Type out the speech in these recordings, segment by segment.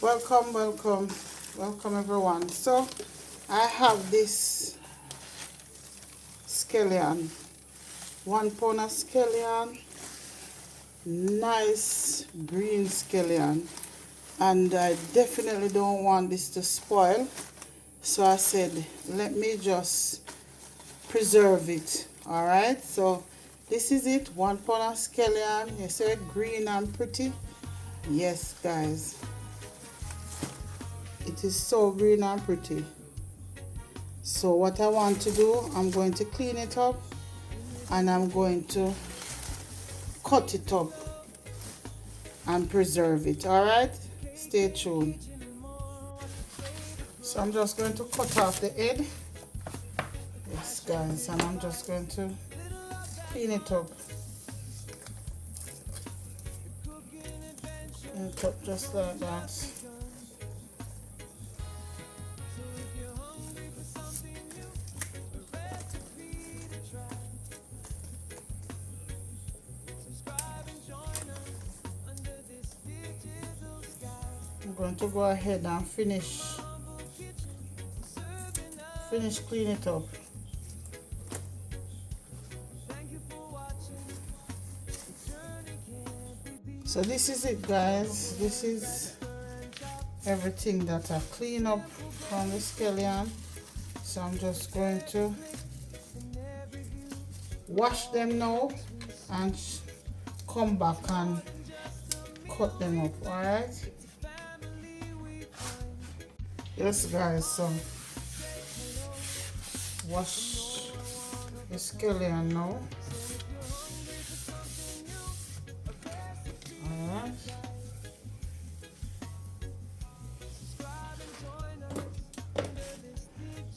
Welcome everyone. So I have this scallion, 1 pound of scallion, nice green scallion, and I definitely don't want this to spoil, so I said let me just preserve it. All right, so this is it, 1 pound of scallion. You see it green and pretty? Yes guys, it is so green and pretty. So what I want to do, I'm going to clean it up and I'm going to cut it up and preserve it. All right, stay tuned. So I'm just going to cut off the head. Yes guys, and I'm just going to clean it up. Clean it up just like that. I'm going to go ahead and finish clean it up. So this is it guys, this is everything that I clean up from the scallion. So I'm just going to wash them now and come back and cut them up. All right, yes guys, so wash the scallion now. Alright,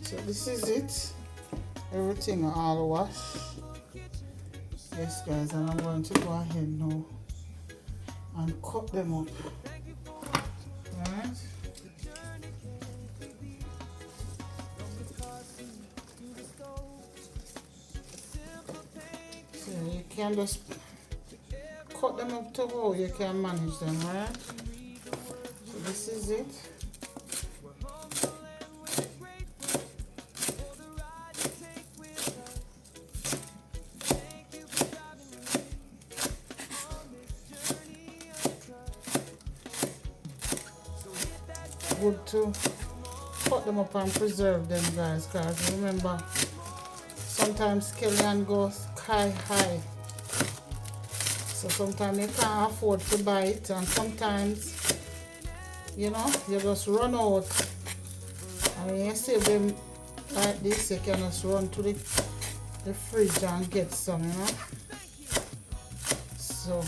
so this is it, everything all washed. Yes guys, and I'm going to go ahead now and cut them up. Alright, so you can just cut them up to how you can manage them. Right, so this is it. Good to cut them up and preserve them guys, because remember sometimes scallion goes sky high. So sometimes you can't afford to buy it, and sometimes, you know, you just run out. And when you save them like this, you can just run to the fridge and get some, you know. So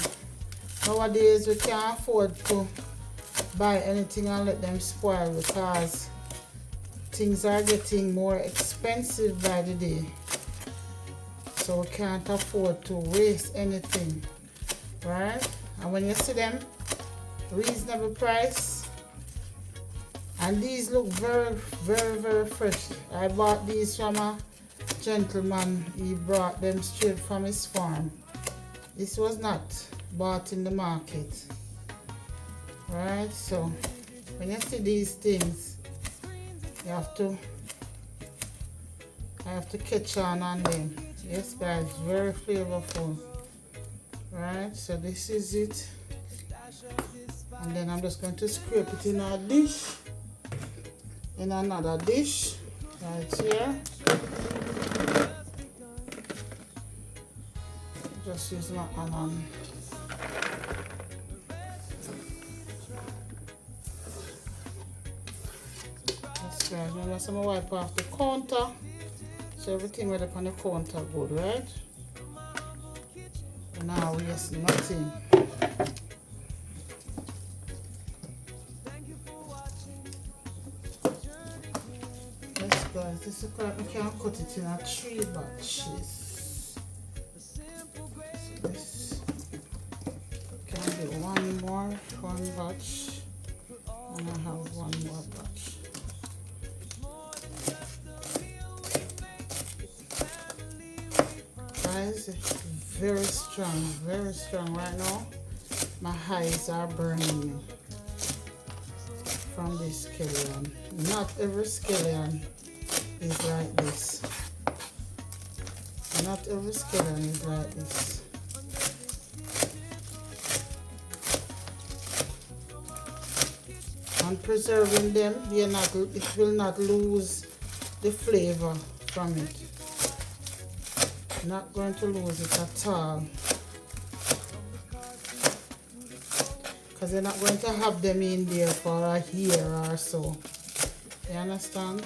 nowadays we can't afford to buy anything and let them spoil, because things are getting more expensive by the day. So we can't afford to waste anything. Right, and when you see them reasonable price, and these look very fresh. I bought these from a gentleman. He brought them straight from his farm. This was not bought in the market. Right, so when you see these things, you have to catch on them. Yes guys, very flavorful. Right, so this is it, and then I'm just going to scrape it in a dish, in another dish right here. Just use my hand. Yes guys, remember some wipe off the counter, so everything right up on the counter good, right? Now waste nothing. Yes guys, this is correct. We can cut it in 3 batches. So this can be one batch, and I have one more batch. Guys, very strong right now. My eyes are burning me. from this scallion. Not every scallion is like this. Not every scallion is like this. And preserving them, it will not lose the flavor from it. Not going to lose it at all. Because you're not going to have them in there for a year or so. You understand?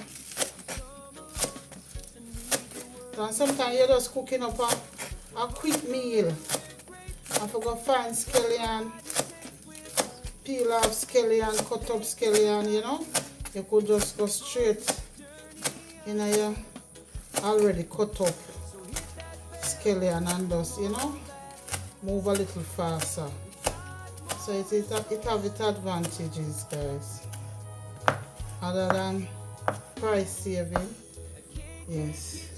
And sometimes you're just cooking up a quick meal. I forgot find scallion, peel off scallion, cut up scallion, you know. You could just go straight in your already cut up scallion and just, you know, move a little faster. So it have its advantages, guys. Other than price saving, yes.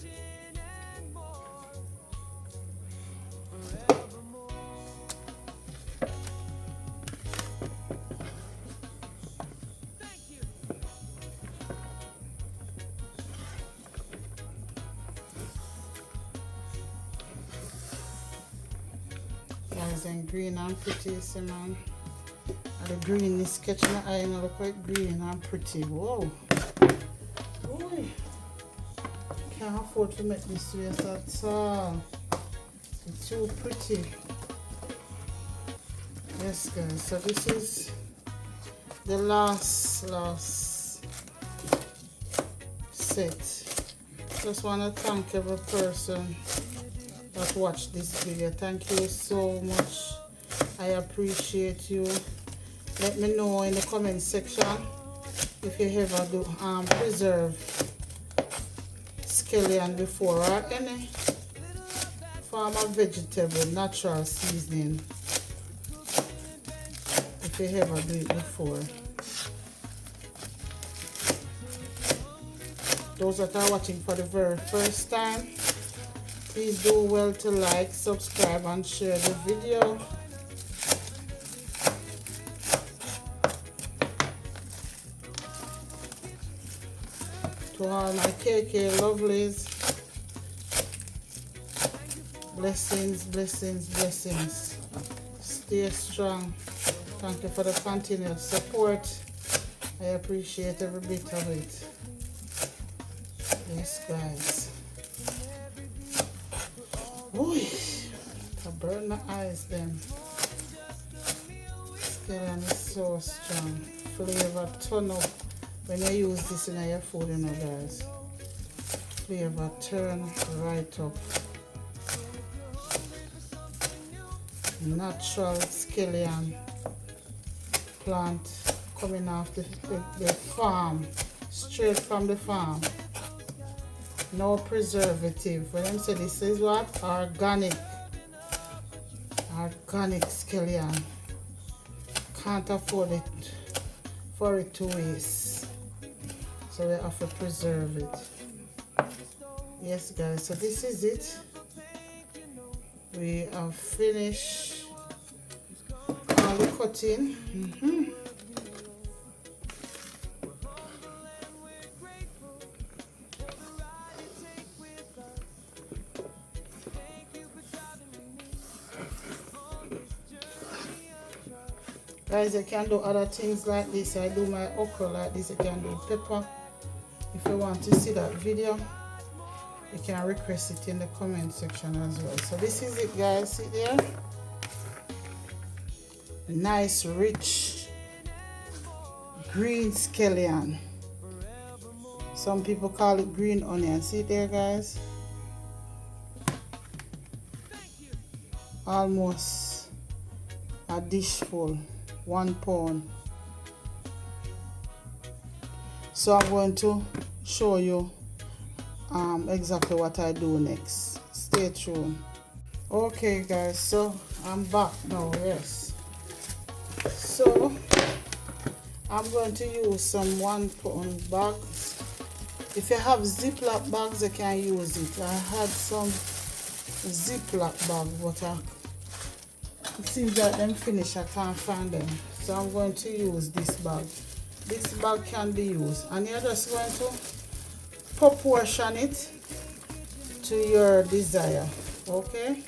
Guys, and green and pretty, see man. And the green is catching my eye, and look quite green and pretty. Whoa. Boy. Can't afford to make this waste at all. It's too pretty. Yes guys, so this is the last set. Just want to thank every person that watched this video. Thank you so much. I appreciate you. Let me know in the comment section if you ever do preserve scallion before, or any form of vegetable natural seasoning, if you ever do it before. Those that are watching for the very first time, please do well to like, subscribe and share the video. To all my KK lovelies, blessings, blessings, blessings. Stay strong. Thank you for the continued support. I appreciate every bit of it. Yes, guys. Ooh, I burn my eyes then. Scallion is so strong. Flavor turn up when you use this in your food, you know, guys. Flavor turn right up. Natural scallion plant coming off the farm, straight from the farm. No preservative. When I say this is what? Organic scallion. Can't afford it for it to waste. So we have to preserve it. Yes guys, so this is it. We have finished all the cutting. Guys, you can do other things like this. I do my okra like this. You can do pepper. If you want to see that video, you can request it in the comment section as well. So this is it, guys. See there? Nice, rich, green scallion. Some people call it green onion. See there, guys? Almost a dish full. 1 pound. So I'm going to show you exactly what I do next. Stay tuned. Okay guys, so I'm back now. Yes, so I'm going to use some 1 pound bags. If you have Ziploc bags, you can use it. I had some Ziploc bag, but it seems like them finished. I can't find them, so I'm going to use this bag. this bag can be used, and you're just going to proportion it to your desire. Okay,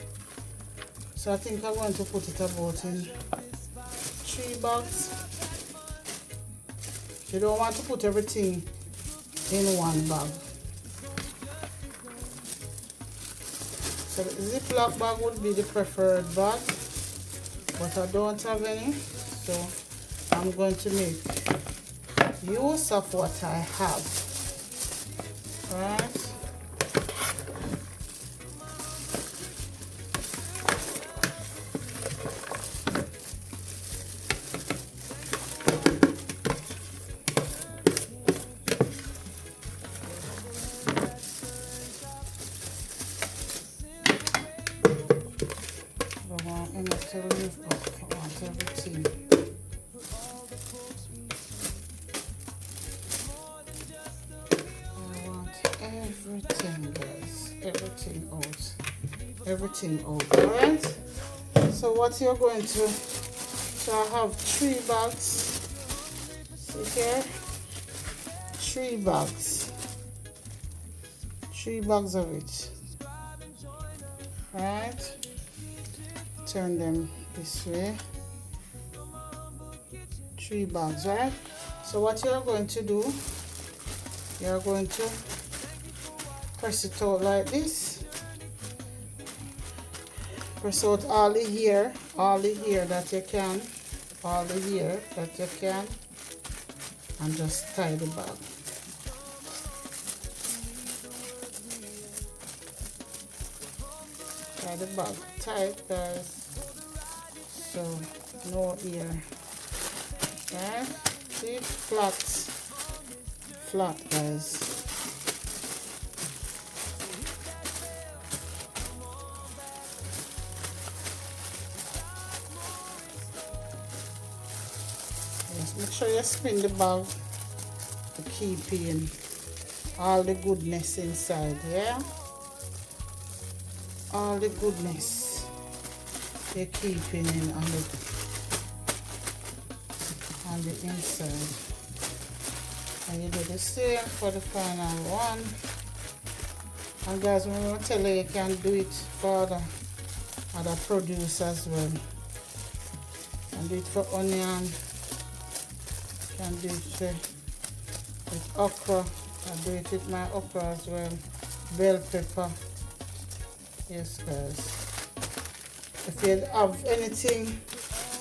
so I think I'm going to put it about in 3 bags. You don't want to put everything in one bag. So the Ziploc bag would be the preferred bag, but I don't have any, so I'm going to make use of what I have. Right? To leave up. I want everything. I want everything, guys. Everything out. Everything out. Alright? So what you're going to, so I have 3 bags. See here? 3 bags. 3 bags of it. Right? Turn them this way. 3 bags, right? So what you're going to do, you're going to press it out like this. Press out all the hair that you can, all the hair that you can, and just tie the bag. Tie the bag tight, guys. So no ear. Okay, see, flat, guys. Yes, make sure you spin the bag to keep in all the goodness inside. Yeah, all the goodness. You're keeping in on the inside, and you do the same for the final one. And guys, I'm going to tell you, you can do it for other produce as well. You can do it for onion, you can do it with okra. I do it with my okra as well, bell pepper. Yes, guys. If you have anything,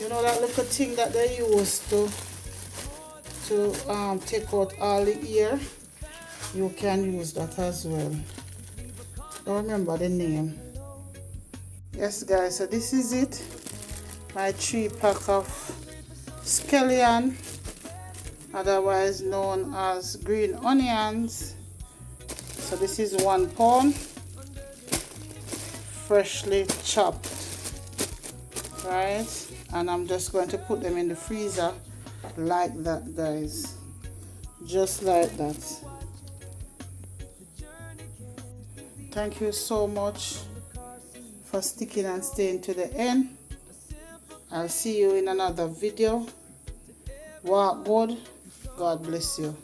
you know, that little thing that they use to take out all the ear, you can use that as well. Don't remember the name. Yes, guys, so this is it. My 3-pack of scallion, otherwise known as green onions. So this is 1 pound, freshly chopped. Right, and I'm just going to put them in the freezer like that, guys, just like that. Thank you so much for sticking and staying to the end. I'll see you in another video. Walk good. God bless you.